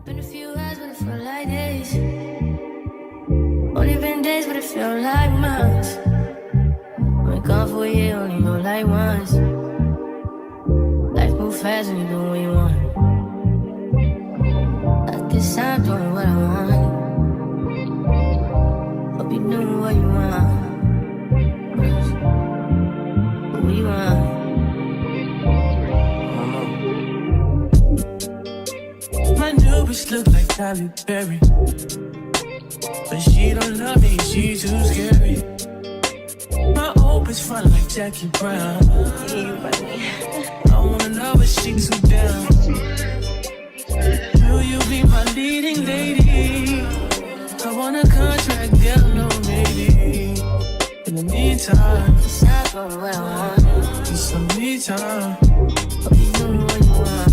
Been a few hours, but it felt like days. Only been days, but it felt like months. Been gone for a year, only know like once. Life move fast when you do what you want. At this time, doing what I want. Hope you doing what you want. What you want? My new bitch look like Halle Berry, but she don't love me, she too scary. My old bitch fun like Jackie Brown. I wanna know if she too down. Will you be my leading lady? I want a contract, girl, no maybe. In the meantime, It's not going what I want. need some me time. Hope you doing what you want.